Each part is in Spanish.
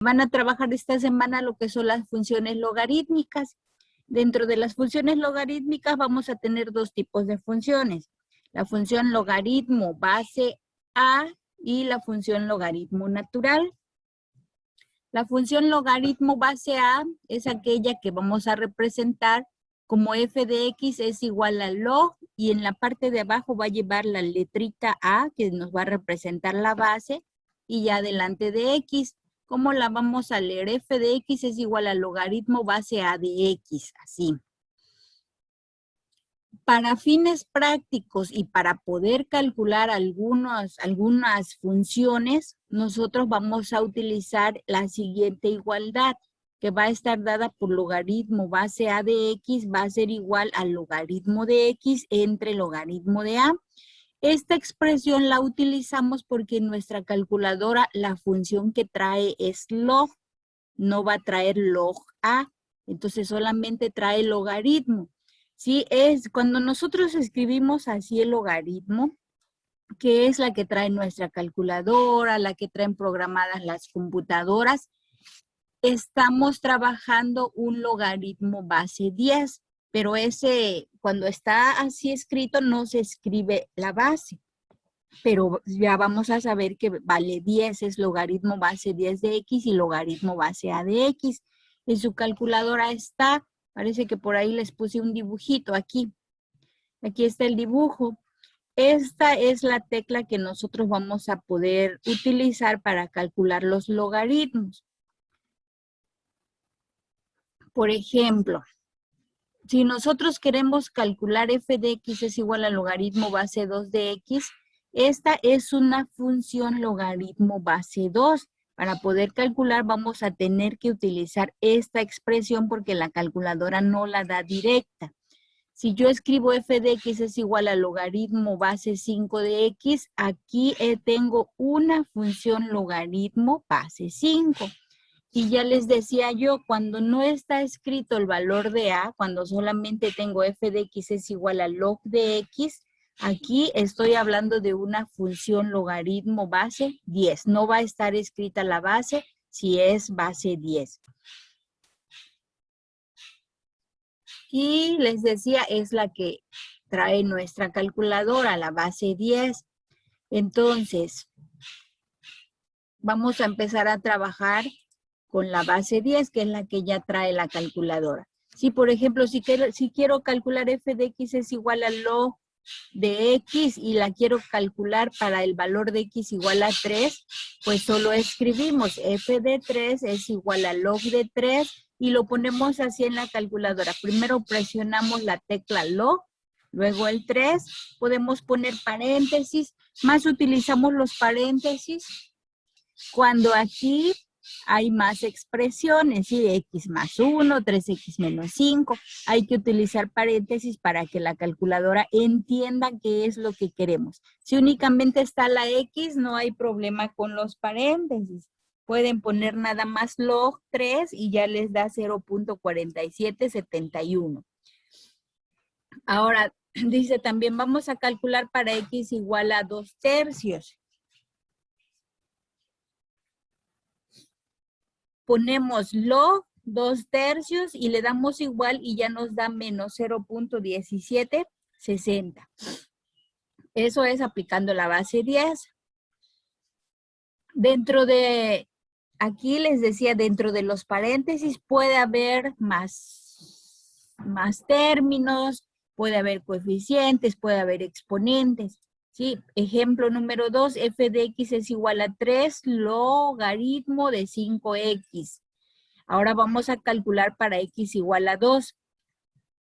Van a trabajar esta semana lo que son las funciones logarítmicas. Dentro de las funciones logarítmicas vamos a tener dos tipos de funciones. La función logaritmo base A y la función logaritmo natural. La función logaritmo base A es aquella que vamos a representar como f de x es igual a log, y en la parte de abajo va a llevar la letrita A que nos va a representar la base, y ya delante de x. ¿Cómo la vamos a leer? F de x es igual al logaritmo base A de x, así. Para fines prácticos y para poder calcular algunas funciones, nosotros vamos a utilizar la siguiente igualdad, que va a estar dada por logaritmo base A de x, va a ser igual al logaritmo de x entre logaritmo de A. Esta expresión la utilizamos porque en nuestra calculadora la función que trae es log, no va a traer log A, entonces solamente trae logaritmo. Sí, es cuando nosotros escribimos así el logaritmo, que es la que trae nuestra calculadora, la que traen programadas las computadoras, estamos trabajando un logaritmo base 10, pero ese, cuando está así escrito, no se escribe la base. Pero ya vamos a saber que vale 10, es logaritmo base 10 de x y logaritmo base a de x. En su calculadora está, parece que por ahí les puse un dibujito aquí. Aquí está el dibujo. Esta es la tecla que nosotros vamos a poder utilizar para calcular los logaritmos. Por ejemplo, si nosotros queremos calcular f de x es igual al logaritmo base 2 de x, esta es una función logaritmo base 2. Para poder calcular vamos a tener que utilizar esta expresión porque la calculadora no la da directa. Si yo escribo f de x es igual al logaritmo base 5 de x, aquí tengo una función logaritmo base 5. Y ya les decía yo, cuando no está escrito el valor de A, cuando solamente tengo f de x es igual a log de x, aquí estoy hablando de una función logaritmo base 10. No va a estar escrita la base si es base 10. Y les decía, es la que trae nuestra calculadora, la base 10. Entonces, vamos a empezar a trabajar con la base 10, que es la que ya trae la calculadora. Si, por ejemplo, si quiero calcular f de x es igual a log de x y la quiero calcular para el valor de x igual a 3, pues solo escribimos f de 3 es igual a log de 3 y lo ponemos así en la calculadora. Primero presionamos la tecla log, luego el 3, podemos poner paréntesis, más utilizamos los paréntesis cuando aquí hay más expresiones, ¿sí? X más 1, 3x menos 5. Hay que utilizar paréntesis para que la calculadora entienda qué es lo que queremos. Si únicamente está la x, no hay problema con los paréntesis. Pueden poner nada más log 3 y ya les da 0.4771. Ahora, dice también, vamos a calcular para x igual a 2/3. Ponemos log 2/3 y le damos igual y ya nos da menos 0.1760. Eso es aplicando la base 10. Dentro de, aquí les decía, dentro de los paréntesis puede haber más términos, puede haber coeficientes, puede haber exponentes. ¿Sí? Ejemplo número 2, f de x es igual a 3 logaritmo de 5x. Ahora vamos a calcular para x igual a 2.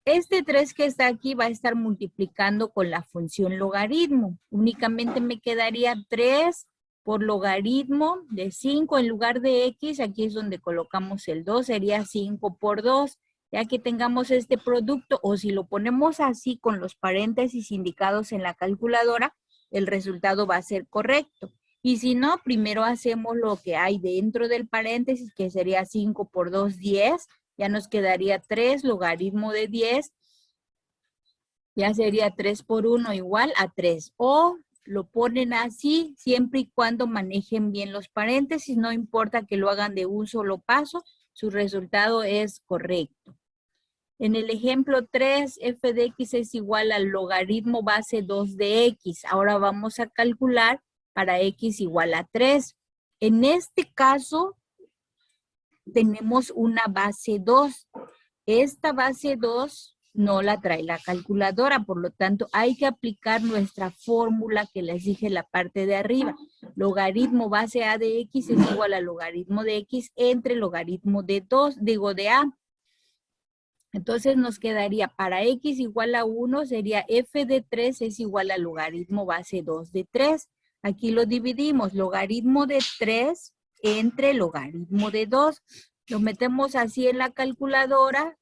Este 3 que está aquí va a estar multiplicando con la función logaritmo. Únicamente me quedaría 3 por logaritmo de 5 en lugar de x. Aquí es donde colocamos el 2, sería 5 por 2. Ya que tengamos este producto, o si lo ponemos así con los paréntesis indicados en la calculadora, el resultado va a ser correcto. Y si no, primero hacemos lo que hay dentro del paréntesis, que sería 5 por 2, 10. Ya nos quedaría 3 logaritmo de 10. Ya sería 3 por 1 igual a 3. O lo ponen así, siempre y cuando manejen bien los paréntesis, no importa que lo hagan de un solo paso, su resultado es correcto. En el ejemplo 3, f de x es igual al logaritmo base 2 de x. Ahora vamos a calcular para x igual a 3. En este caso, tenemos una base 2. Esta base 2 no la trae la calculadora, por lo tanto hay que aplicar nuestra fórmula que les dije en la parte de arriba. Logaritmo base a de x es igual al logaritmo de x entre logaritmo de 2, de a. Entonces nos quedaría para x igual a 1 sería f de 3 es igual al logaritmo base 2 de 3. Aquí lo dividimos, logaritmo de 3 entre logaritmo de 2. Lo metemos así en la calculadora.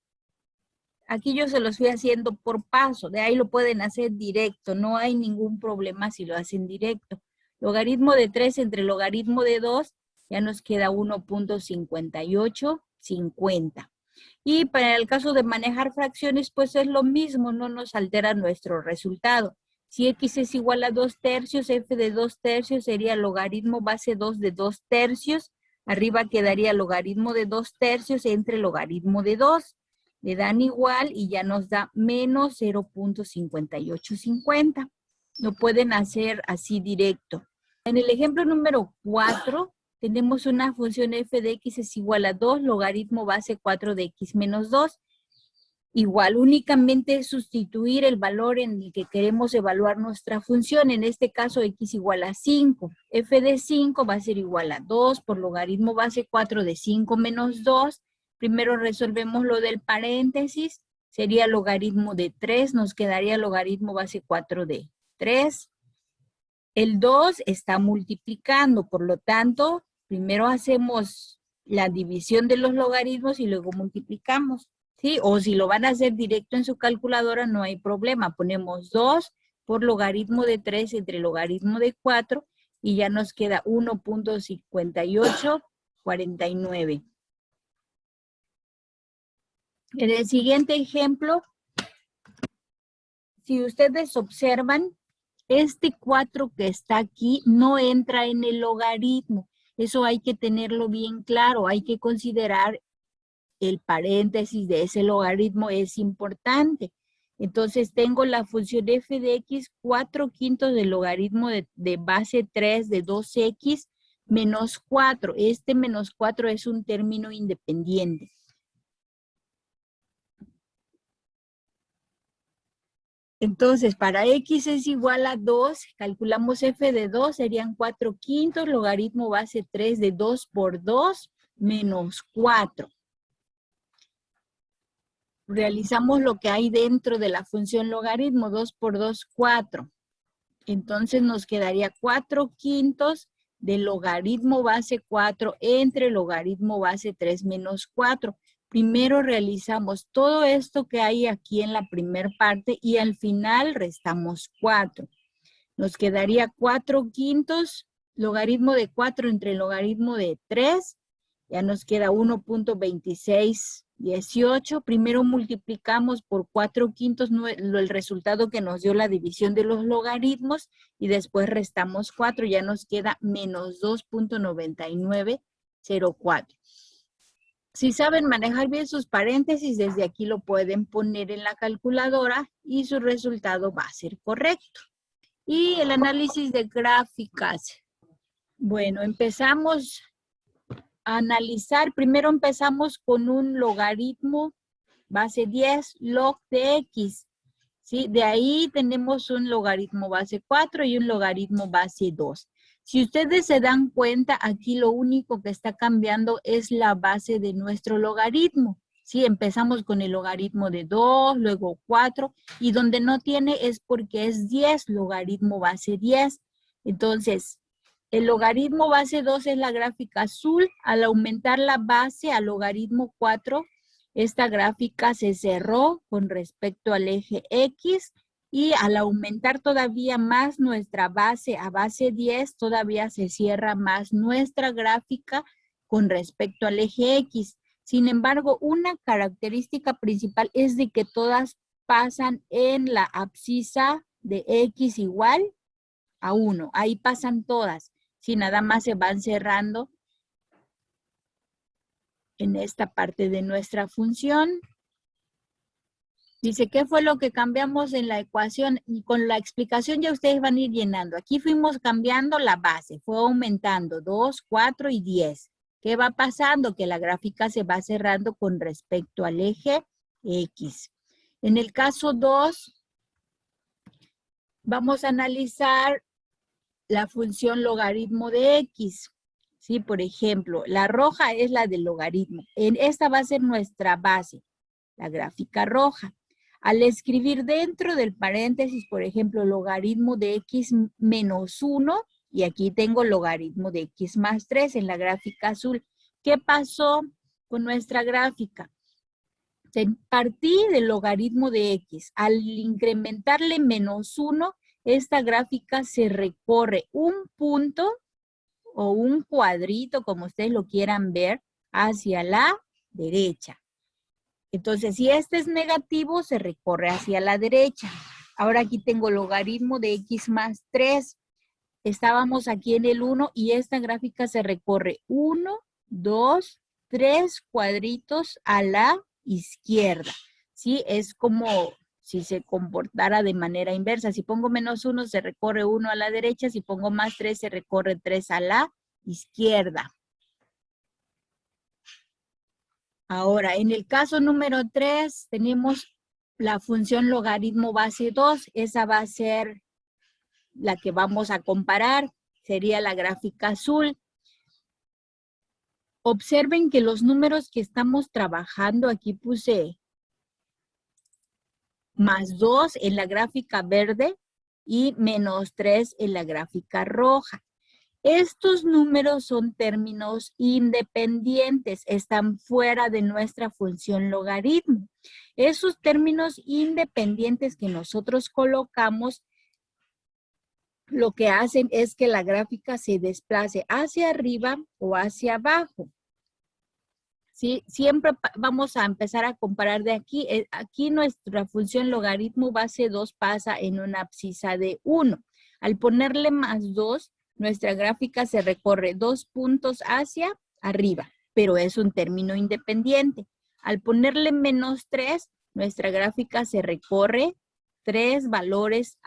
Aquí yo se los fui haciendo por paso, de ahí lo pueden hacer directo, no hay ningún problema si lo hacen directo. Logaritmo de 3 entre logaritmo de 2, ya nos queda 1.5850. Y para el caso de manejar fracciones, pues es lo mismo, no nos altera nuestro resultado. Si x es igual a 2 tercios, f de 2 tercios sería logaritmo base 2 de 2 tercios. Arriba quedaría logaritmo de 2 tercios entre logaritmo de 2. Le dan igual y ya nos da menos 0.5850. Lo pueden hacer así directo. En el ejemplo número 4, tenemos una función f de x es igual a 2 logaritmo base 4 de x menos 2. Igual, únicamente sustituir el valor en el que queremos evaluar nuestra función. En este caso, x igual a 5. F de 5 va a ser igual a 2 por logaritmo base 4 de 5 menos 2. Primero resolvemos lo del paréntesis. Sería logaritmo de 3. Nos quedaría logaritmo base 4 de 3. El 2 está multiplicando, por lo tanto, primero hacemos la división de los logaritmos y luego multiplicamos, ¿sí? O si lo van a hacer directo en su calculadora, no hay problema. Ponemos 2 por logaritmo de 3 entre logaritmo de 4 y ya nos queda 1.5849. En el siguiente ejemplo, si ustedes observan, este 4 que está aquí no entra en el logaritmo. Eso hay que tenerlo bien claro. Hay que considerar el paréntesis de ese logaritmo es importante. Entonces tengo la función f de x 4/5 del logaritmo de base 3 de 2x menos 4. Este menos 4 es un término independiente. Entonces, para x es igual a 2, calculamos f de 2, serían 4/5, logaritmo base 3 de 2 por 2, menos 4. Realizamos lo que hay dentro de la función logaritmo, 2 por 2, 4. Entonces nos quedaría 4/5 de logaritmo base 4 entre logaritmo base 3 menos 4. Primero realizamos todo esto que hay aquí en la primera parte y al final restamos 4. Nos quedaría 4/5 logaritmo de 4 entre logaritmo de 3. Ya nos queda 1.2618. Primero multiplicamos por 4/5 el resultado que nos dio la división de los logaritmos y después restamos 4. Ya nos queda menos 2.9904. Si saben manejar bien sus paréntesis, desde aquí lo pueden poner en la calculadora y su resultado va a ser correcto. Y el análisis de gráficas. Bueno, empezamos a analizar. Primero empezamos con un logaritmo base 10 log de x. ¿Sí? De ahí tenemos un logaritmo base 4 y un logaritmo base 2. Si ustedes se dan cuenta, aquí lo único que está cambiando es la base de nuestro logaritmo. ¿Sí? Empezamos con el logaritmo de 2, luego 4, y donde no tiene es porque es 10, logaritmo base 10. Entonces, el logaritmo base 2 es la gráfica azul. Al aumentar la base al logaritmo 4, esta gráfica se cerró con respecto al eje X. Y al aumentar todavía más nuestra base a base 10, todavía se cierra más nuestra gráfica con respecto al eje X. Sin embargo, una característica principal es de que todas pasan en la abscisa de X igual a 1. Ahí pasan todas. Si nada más se van cerrando en esta parte de nuestra función. Dice, ¿qué fue lo que cambiamos en la ecuación? Y con la explicación ya ustedes van a ir llenando. Aquí fuimos cambiando la base, fue aumentando 2, 4 y 10. ¿Qué va pasando? Que la gráfica se va cerrando con respecto al eje X. En el caso 2, vamos a analizar la función logaritmo de X. ¿Sí? Por ejemplo, la roja es la del logaritmo. Esta va a ser nuestra base, la gráfica roja. Al escribir dentro del paréntesis, por ejemplo, logaritmo de X menos 1, y aquí tengo logaritmo de X más 3 en la gráfica azul. ¿Qué pasó con nuestra gráfica? Partí del logaritmo de X. Al incrementarle menos 1, esta gráfica se recorre un punto o un cuadrito, como ustedes lo quieran ver, hacia la derecha. Entonces, si este es negativo, se recorre hacia la derecha. Ahora aquí tengo logaritmo de X más 3. Estábamos aquí en el 1 y esta gráfica se recorre 1, 2, 3 cuadritos a la izquierda. ¿Sí? Es como si se comportara de manera inversa. Si pongo menos 1, se recorre 1 a la derecha. Si pongo más 3, se recorre 3 a la izquierda. Ahora, en el caso número 3, tenemos la función logaritmo base 2. Esa va a ser la que vamos a comparar. Sería la gráfica azul. Observen que los números que estamos trabajando, aquí puse más 2 en la gráfica verde y menos 3 en la gráfica roja. Estos números son términos independientes, están fuera de nuestra función logaritmo. Esos términos independientes que nosotros colocamos, lo que hacen es que la gráfica se desplace hacia arriba o hacia abajo. ¿Sí? Siempre vamos a empezar a comparar de aquí. Aquí nuestra función logaritmo base 2 pasa en una abscisa de 1. Al ponerle más 2, nuestra gráfica se recorre 2 puntos hacia arriba, pero es un término independiente. Al ponerle menos 3, nuestra gráfica se recorre 3 valores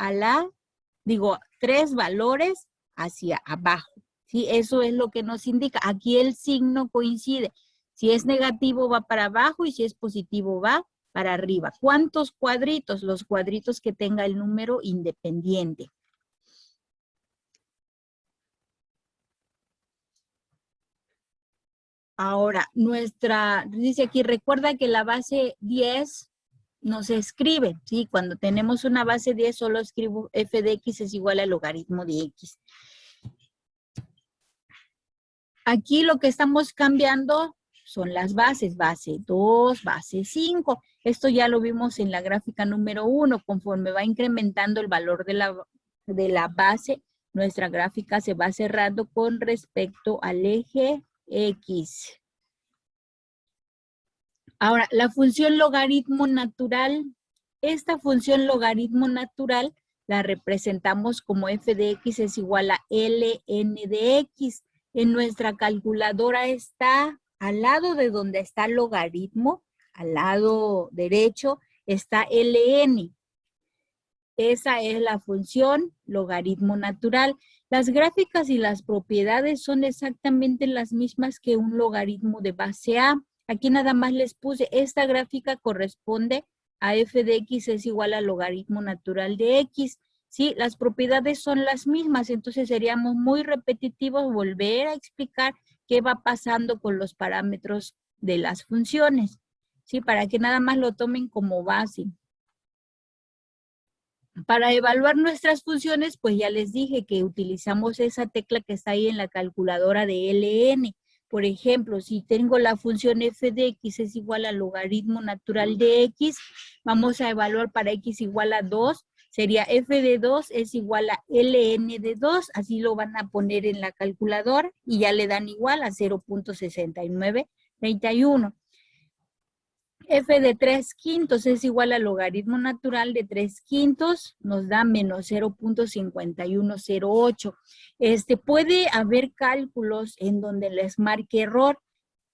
hacia abajo. ¿Sí? Eso es lo que nos indica. Aquí el signo coincide. Si es negativo va para abajo y si es positivo va para arriba. ¿Cuántos cuadritos? Los cuadritos que tenga el número independiente. Ahora, dice aquí, recuerda que la base 10 no se escribe, ¿sí? Cuando tenemos una base 10 solo escribo f de x es igual al logaritmo de x. Aquí lo que estamos cambiando son las bases, base 2, base 5. Esto ya lo vimos en la gráfica número 1. Conforme va incrementando el valor de la base, nuestra gráfica se va cerrando con respecto al eje X. Ahora, la función logaritmo natural. Esta función logaritmo natural la representamos como f de x es igual a ln de x. En nuestra calculadora está al lado de donde está el logaritmo, al lado derecho, está ln. Esa es la función logaritmo natural. Las gráficas y las propiedades son exactamente las mismas que un logaritmo de base A. Aquí nada más les puse, esta gráfica corresponde a f de x es igual al logaritmo natural de x. ¿Sí? Las propiedades son las mismas, entonces seríamos muy repetitivos volver a explicar qué va pasando con los parámetros de las funciones. ¿Sí? Para que nada más lo tomen como base. Para evaluar nuestras funciones, pues ya les dije que utilizamos esa tecla que está ahí en la calculadora de LN. Por ejemplo, si tengo la función f de x es igual al logaritmo natural de x, vamos a evaluar para x igual a 2, sería f de 2 es igual a ln de 2, así lo van a poner en la calculadora y ya le dan igual a 0.6931. f de 3/5 es igual al logaritmo natural de 3/5, nos da menos 0.5108. Puede haber cálculos en donde les marque error,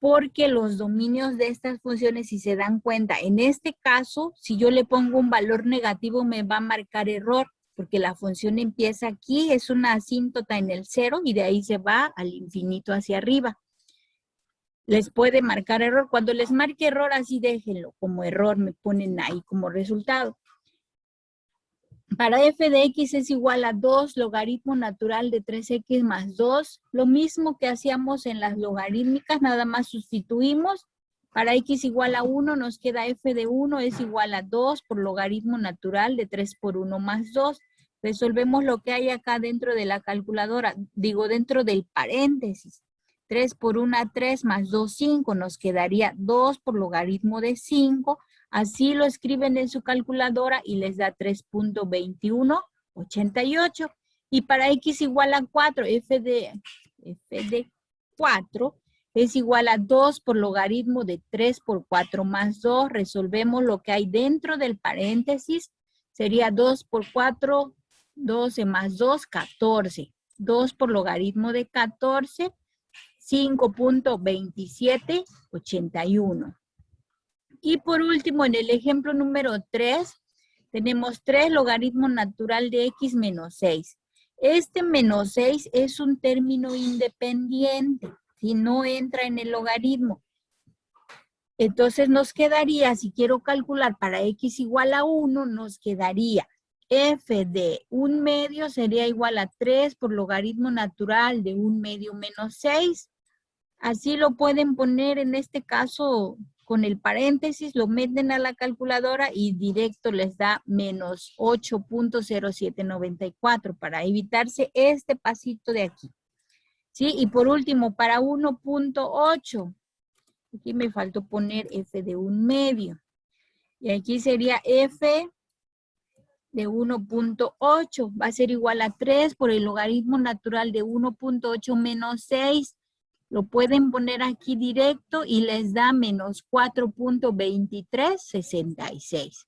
porque los dominios de estas funciones, si se dan cuenta, en este caso, si yo le pongo un valor negativo, me va a marcar error, porque la función empieza aquí, es una asíntota en el 0 y de ahí se va al infinito hacia arriba. Les puede marcar error. Cuando les marque error, así déjenlo como error, me ponen ahí como resultado. Para f de x es igual a 2 logaritmo natural de 3x más 2. Lo mismo que hacíamos en las logarítmicas, nada más sustituimos. Para x igual a 1 nos queda f de 1 es igual a 2 por logaritmo natural de 3 por 1 más 2. Resolvemos lo que hay acá dentro de la calculadora, digo dentro del paréntesis. 3 por 1, 3 más 2, 5. Nos quedaría 2 por logaritmo de 5. Así lo escriben en su calculadora y les da 3.2188. Y para x igual a 4, f de 4 es igual a 2 por logaritmo de 3 por 4 más 2. Resolvemos lo que hay dentro del paréntesis. Sería 2 por 4, 12 más 2, 14. 2 por logaritmo de 14, 5.2781. Y por último, en el ejemplo número 3, tenemos 3 logaritmo natural de x menos 6. Este menos 6 es un término independiente, si no entra en el logaritmo. Entonces nos quedaría, si quiero calcular para x igual a 1, nos quedaría f de 1/2 sería igual a 3 por logaritmo natural de 1/2 menos 6. Así lo pueden poner en este caso con el paréntesis, lo meten a la calculadora y directo les da menos 8.0794 para evitarse este pasito de aquí. ¿Sí? Y por último, para 1.8, aquí me faltó poner f de 1/2. Y aquí sería f de 1.8, va a ser igual a 3 por el logaritmo natural de 1.8 menos 6. Lo pueden poner aquí directo y les da menos 4.2366.